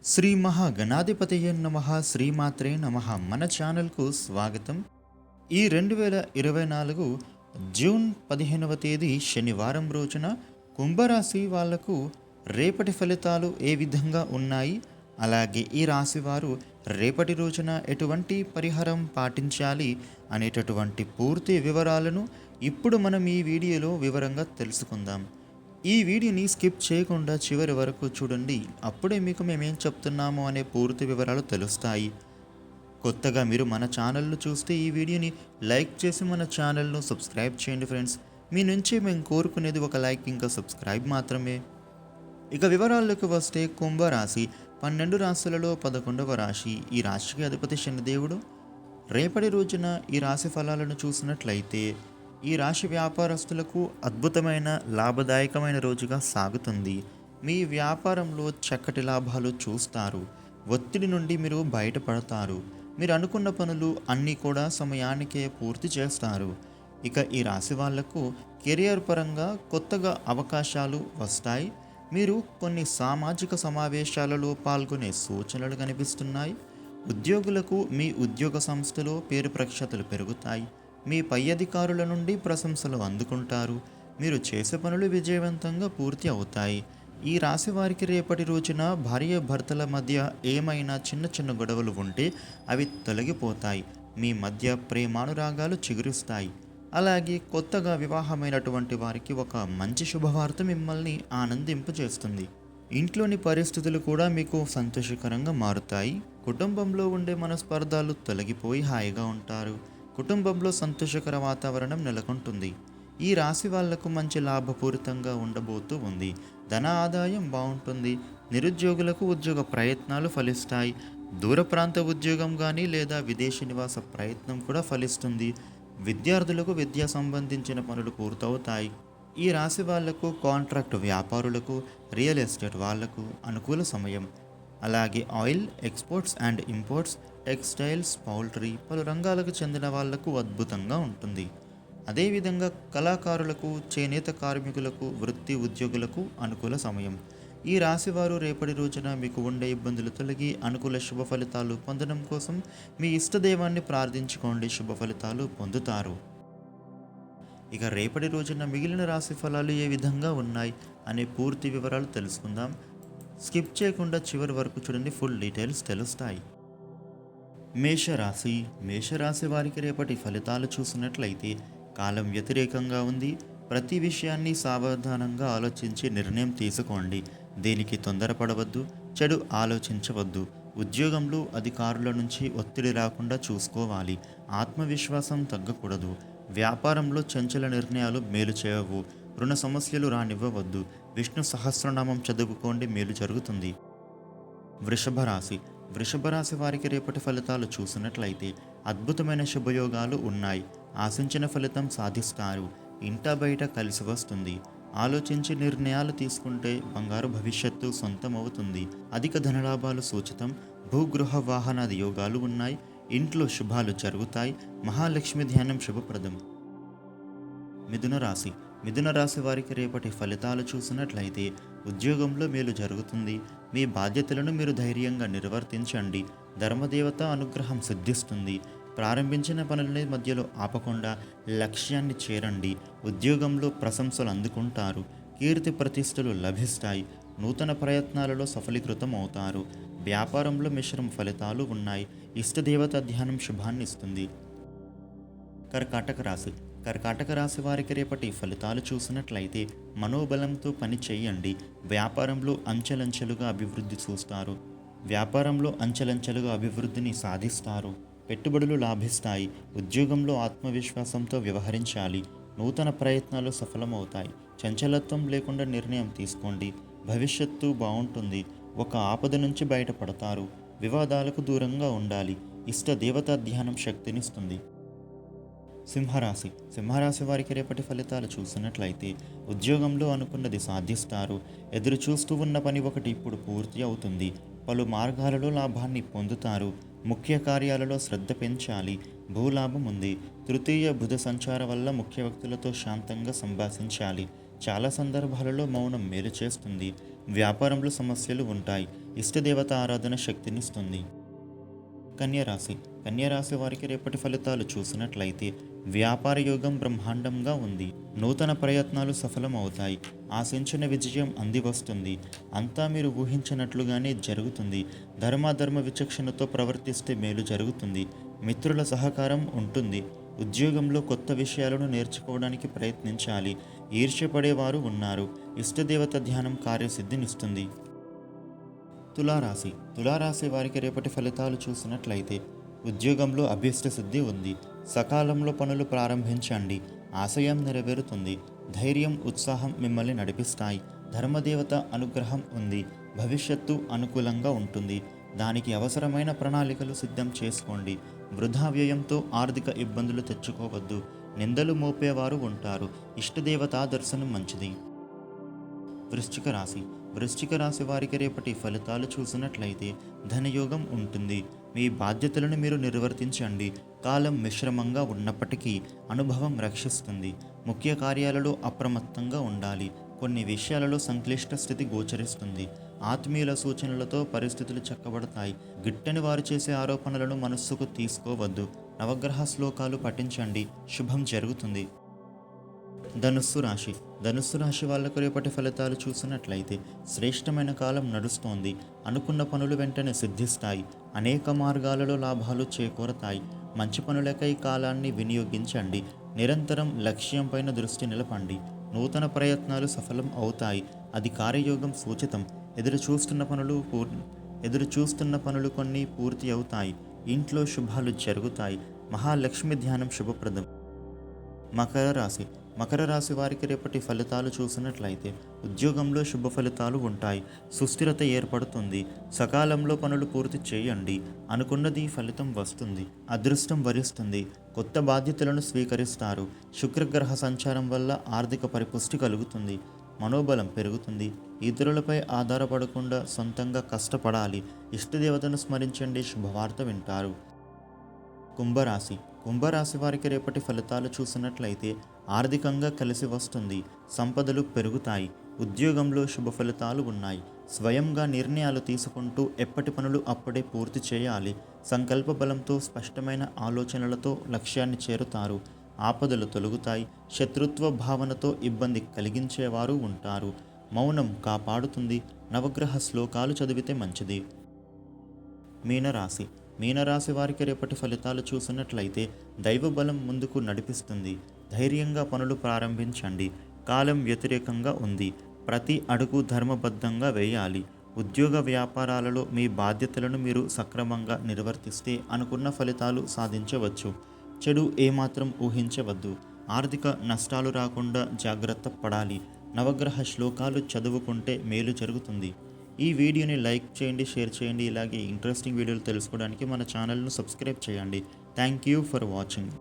శ్రీ మహాగణాధిపతయే నమః శ్రీమాత్రే నమః. మన ఛానల్కు స్వాగతం. ఈ 2024 జూన్ 15వ తేదీ శనివారం రోజున కుంభరాశి వాళ్లకు రేపటి ఫలితాలు ఏ విధంగా ఉన్నాయి, అలాగే ఈ రాశి వారు రేపటి రోజున ఎటువంటి పరిహారం పాటించాలి అనేటటువంటి పూర్తి వివరాలను ఇప్పుడు మనం ఈ వీడియోలో వివరంగా తెలుసుకుందాం. ఈ వీడియోని స్కిప్ చేయకుండా చివరి వరకు చూడండి. అప్పుడే మీకు మేమేం చెప్తున్నామో అనే పూర్తి వివరాలు తెలుస్తాయి. కొత్తగా మీరు మన ఛానల్ను చూస్తే ఈ వీడియోని లైక్ చేసి మన ఛానల్ను సబ్స్క్రైబ్ చేయండి ఫ్రెండ్స్. మీ నుంచి మేము కోరుకునేది ఒక లైక్ ఇంకా సబ్స్క్రైబ్ మాత్రమే. ఇక వివరాల్లోకి వస్తే కుంభరాశి 12 రాశులలో 11వ రాశి. ఈ రాశికి అధిపతి శనిదేవుడు. రేపటి రోజున ఈ రాశి ఫలాలను చూసినట్లయితే ఈ రాశి వ్యాపారస్తులకు అద్భుతమైన లాభదాయకమైన రోజుగా సాగుతుంది. మీ వ్యాపారంలో చక్కటి లాభాలు చూస్తారు. ఒత్తిడి నుండి మీరు బయటపడతారు. మీరు అనుకున్న పనులు అన్నీ కూడా సమయానికే పూర్తి చేస్తారు. ఇక ఈ రాశి వాళ్లకు కెరియర్ పరంగా కొత్తగా అవకాశాలు వస్తాయి. మీరు కొన్ని సామాజిక సమావేశాలలో పాల్గొనే సూచనలు కనిపిస్తున్నాయి. ఉద్యోగులకు మీ ఉద్యోగ సంస్థలో పేరు ప్రఖ్యాతులు పెరుగుతాయి. మీ పై అధికారుల నుండి ప్రశంసలు అందుకుంటారు. మీరు చేసే పనులు విజయవంతంగా పూర్తి అవుతాయి. ఈ రాశి వారికి రేపటి రోజున భార్య భర్తల మధ్య ఏమైనా చిన్న చిన్న గొడవలు ఉంటే అవి తొలగిపోతాయి. మీ మధ్య ప్రేమానురాగాలు చిగురుస్తాయి. అలాగే కొత్తగా వివాహమైనటువంటి వారికి ఒక మంచి శుభవార్త మిమ్మల్ని ఆనందింపజేస్తుంది. ఇంట్లోని పరిస్థితులు కూడా మీకు సంతోషకరంగా మారుతాయి. కుటుంబంలో ఉండే మనస్పర్ధాలు తొలగిపోయి హాయిగా ఉంటారు. కుటుంబంలో సంతోషకర వాతావరణం నెలకొంటుంది. ఈ రాశి వాళ్లకు మంచి లాభపూరితంగా ఉండబోతూ ఉంది. ధన ఆదాయం బాగుంటుంది. నిరుద్యోగులకు ఉద్యోగ ప్రయత్నాలు ఫలిస్తాయి. దూర ప్రాంత ఉద్యోగం కానీ లేదా విదేశీ నివాస ప్రయత్నం కూడా ఫలిస్తుంది. విద్యార్థులకు విద్యా సంబంధించిన పనులు పూర్తవుతాయి. ఈ రాశి వాళ్లకు కాంట్రాక్ట్ వ్యాపారులకు, రియల్ ఎస్టేట్ వాళ్లకు అనుకూల సమయం. అలాగే oil, exports and imports, textiles, poultry పలు రంగాలకు చెందిన వాళ్లకు అద్భుతంగా ఉంటుంది. అదేవిధంగా కళాకారులకు, చేనేత కార్మికులకు, వృత్తి ఉద్యోగులకు అనుకూల సమయం. ఈ రాశివారు రేపటి రోజున మీకు ఉండే ఇబ్బందులు తొలగి అనుకూల శుభ ఫలితాలు పొందడం కోసం మీ ఇష్టదైవాన్ని ప్రార్థించుకోండి. శుభ ఫలితాలు పొందుతారు. ఇక రేపటి రోజున మిగిలిన రాశి ఫలాలు ఏ విధంగా ఉన్నాయి అనే పూర్తి వివరాలు తెలుసుకుందాం. స్కిప్ చేయకుండా చివరి వరకు చూడండి, ఫుల్ డీటెయిల్స్ తెలుస్తాయి. మేషరాశి వారికి రేపటి ఫలితాలు చూసినట్లయితే కాలం వ్యతిరేకంగా ఉంది. ప్రతి విషయాన్ని సావధానంగా ఆలోచించి నిర్ణయం తీసుకోండి. దేనికి తొందరపడవద్దు, చెడు ఆలోచించవద్దు. ఉద్యోగంలో అధికారుల నుంచి ఒత్తిడి రాకుండా చూసుకోవాలి. ఆత్మవిశ్వాసం తగ్గకూడదు. వ్యాపారంలో చంచల నిర్ణయాలు మేలు చేయవు. రుణ సమస్యలు రానివ్వవద్దు. విష్ణు సహస్రనామం చదువుకోండి, మేలు జరుగుతుంది. వృషభ రాశి వారికి రేపటి ఫలితాలు చూసినట్లయితే అద్భుతమైన శుభయోగాలు ఉన్నాయి. ఆశించిన ఫలితం సాధిస్తారు. ఇంటా బయట కలిసి వస్తుంది. ఆలోచించి నిర్ణయాలు తీసుకుంటే బంగారు భవిష్యత్తు సొంతమవుతుంది. అధిక ధనలాభాలు సూచితం. భూగృహ వాహనాది యోగాలు ఉన్నాయి. ఇంట్లో శుభాలు జరుగుతాయి. మహాలక్ష్మి ధ్యానం శుభప్రదం. మిథున రాశి వారికి రేపటి ఫలితాలు చూసినట్లయితే ఉద్యోగంలో మేలు జరుగుతుంది. మీ బాధ్యతలను మీరు ధైర్యంగా నిర్వర్తించండి. ధర్మదేవత అనుగ్రహం సిద్ధిస్తుంది. ప్రారంభించిన పనులని మధ్యలో ఆపకుండా లక్ష్యాన్ని చేరండి. ఉద్యోగంలో ప్రశంసలు అందుకుంటారు. కీర్తి ప్రతిష్టలు లభిస్తాయి. నూతన ప్రయత్నాలలో సఫలీకృతం అవుతారు. వ్యాపారంలో మిశ్రమ ఫలితాలు ఉన్నాయి. ఇష్టదేవత ధ్యానం శుభాన్ని ఇస్తుంది. కర్కాటక రాశి వారికి రేపటి ఫలితాలు చూసినట్లయితే మనోబలంతో పని చేయండి. వ్యాపారంలో అంచెలంచెలుగా అభివృద్ధిని సాధిస్తారు. పెట్టుబడులు లాభిస్తాయి. ఉద్యోగంలో ఆత్మవిశ్వాసంతో వ్యవహరించాలి. నూతన ప్రయత్నాలు సఫలమవుతాయి. చంచలత్వం లేకుండా నిర్ణయం తీసుకోండి. భవిష్యత్తు బాగుంటుంది. ఒక ఆపద నుంచి బయటపడతారు. వివాదాలకు దూరంగా ఉండాలి. ఇష్ట దేవతా ధ్యానం శక్తినిస్తుంది. సింహరాశి వారికి రేపటి ఫలితాలు చూసినట్లయితే ఉద్యోగంలో అనుకున్నది సాధిస్తారు. ఎదురు చూస్తూ ఉన్న పని ఒకటి ఇప్పుడు పూర్తి అవుతుంది. పలు మార్గాలలో లాభాన్ని పొందుతారు. ముఖ్య కార్యాలలో శ్రద్ధ పెంచాలి. భూలాభం ఉంది. తృతీయ బుధ సంచారం వల్ల ముఖ్య వ్యక్తులతో శాంతంగా సంభాషించాలి. చాలా సందర్భాలలో మౌనం మేలు చేస్తుంది. వ్యాపారంలో సమస్యలు ఉంటాయి. ఇష్టదేవత ఆరాధన శక్తినిస్తుంది. కన్యరాశి కన్యరాశి వారికి రేపటి ఫలితాలు చూసినట్లయితే వ్యాపార యోగం బ్రహ్మాండంగా ఉంది. నూతన ప్రయత్నాలు సఫలం అవుతాయి. ఆశించిన విజయం అంది వస్తుంది. అంతా మీరు ఊహించినట్లుగానే జరుగుతుంది. ధర్మాధర్మ విచక్షణతో ప్రవర్తిస్తే మేలు జరుగుతుంది. మిత్రుల సహకారం ఉంటుంది. ఉద్యోగంలో కొత్త విషయాలను నేర్చుకోవడానికి ప్రయత్నించాలి. ఈర్ష్యపడేవారు ఉన్నారు. ఇష్టదేవత ధ్యానం కార్యసిద్ధినిస్తుంది. తులారాశి వారికి రేపటి ఫలితాలు చూసినట్లయితే ఉద్యోగంలో అభీష్ట సిద్ధి ఉంది. సకాలంలో పనులు ప్రారంభించండి. ఆశయం నెరవేరుతుంది. ధైర్యం, ఉత్సాహం మిమ్మల్ని నడిపిస్తాయి. ధర్మదేవత అనుగ్రహం ఉంది. భవిష్యత్తు అనుకూలంగా ఉంటుంది. దానికి అవసరమైన ప్రణాళికలు సిద్ధం చేసుకోండి. వృధా వ్యయంతో ఆర్థిక ఇబ్బందులు తెచ్చుకోవద్దు. నిందలు మోపేవారు ఉంటారు. ఇష్టదేవతా దర్శనం మంచిది. వృశ్చిక రాశి వారికి రేపటి ఫలితాలు చూసినట్లయితే ధనయోగం ఉంటుంది. మీ బాధ్యతలను మీరు నిర్వర్తించండి. కాలం మిశ్రమంగా ఉన్నప్పటికీ అనుభవం రక్షిస్తుంది. ముఖ్య కార్యాలలో అప్రమత్తంగా ఉండాలి. కొన్ని విషయాలలో సంక్లిష్ట స్థితి గోచరిస్తుంది. ఆత్మీయుల సూచనలతో పరిస్థితులు చక్కబడతాయి. గిట్టని వారు చేసే ఆరోపణలను మనస్సుకు తీసుకోవద్దు. నవగ్రహ శ్లోకాలు పఠించండి. శుభం జరుగుతుంది. ధనుస్సు రాశి వాళ్లకు రేపటి ఫలితాలు చూసినట్లయితే శ్రేష్టమైన కాలం నడుస్తోంది. అనుకున్న పనులు వెంటనే సిద్ధిస్తాయి. అనేక మార్గాలలో లాభాలు చేకూరతాయి. మంచి పనులకై కాలాన్ని వినియోగించండి. నిరంతరం లక్ష్యం పైన దృష్టి నిలపండి. నూతన ప్రయత్నాలు సఫలం అవుతాయి. అది కార్యయోగం సూచితం. ఎదురు చూస్తున్న పనులు కొన్ని పూర్తి అవుతాయి. ఇంట్లో శుభాలు జరుగుతాయి. మహాలక్ష్మి ధ్యానం శుభప్రదం. మకర రాశి వారికి రేపటి ఫలితాలు చూసినట్లయితే ఉద్యోగంలో శుభ ఫలితాలు ఉంటాయి. సుస్థిరత ఏర్పడుతుంది. సకాలంలో పనులు పూర్తి చేయండి. అనుకున్నది ఫలితం వస్తుంది. అదృష్టం వరిస్తుంది. కొత్త బాధ్యతలను స్వీకరిస్తారు. శుక్రగ్రహ సంచారం వల్ల ఆర్థిక పరిపుష్టి కలుగుతుంది. మనోబలం పెరుగుతుంది. ఇతరులపై ఆధారపడకుండా సొంతంగా కష్టపడాలి. ఇష్టదేవతను స్మరించండి. శుభవార్త వింటారు. కుంభరాశి వారికి రేపటి ఫలితాలు చూసినట్లయితే ఆర్థికంగా కలిసి వస్తుంది. సంపదలు పెరుగుతాయి. ఉద్యోగంలో శుభ ఫలితాలు ఉన్నాయి. స్వయంగా నిర్ణయాలు తీసుకుంటూ ఎప్పటి పనులు అప్పుడే పూర్తి చేయాలి. సంకల్ప బలంతో స్పష్టమైన ఆలోచనలతో లక్ష్యాన్ని చేరుతారు. ఆపదలు తొలగుతాయి. శత్రుత్వ భావనతో ఇబ్బంది కలిగించేవారు ఉంటారు. మౌనం కాపాడుతుంది. నవగ్రహ శ్లోకాలు చదివితే మంచిది. మీనరాశి వారికి రేపటి ఫలితాలు చూసినట్లయితే దైవబలం ముందుకు నడిపిస్తుంది. ధైర్యంగా పనులు ప్రారంభించండి. కాలం వ్యతిరేకంగా ఉంది. ప్రతి అడుగు ధర్మబద్ధంగా వేయాలి. ఉద్యోగ వ్యాపారాలలో మీ బాధ్యతలను మీరు సక్రమంగా నిర్వర్తిస్తే అనుకున్న ఫలితాలు సాధించవచ్చు. చెడు ఏమాత్రం ఊహించవద్దు. ఆర్థిక నష్టాలు రాకుండా జాగ్రత్త పడాలి. నవగ్రహ శ్లోకాలు చదువుకుంటే మేలు జరుగుతుంది. ఈ వీడియోని లైక్ చేయండి, షేర్ చేయండి. ఇలాగే ఇంట్రెస్టింగ్ వీడియోలు తెలుసుకోవడానికి మన ఛానల్ను సబ్స్క్రైబ్ చేయండి. Thank you for watching.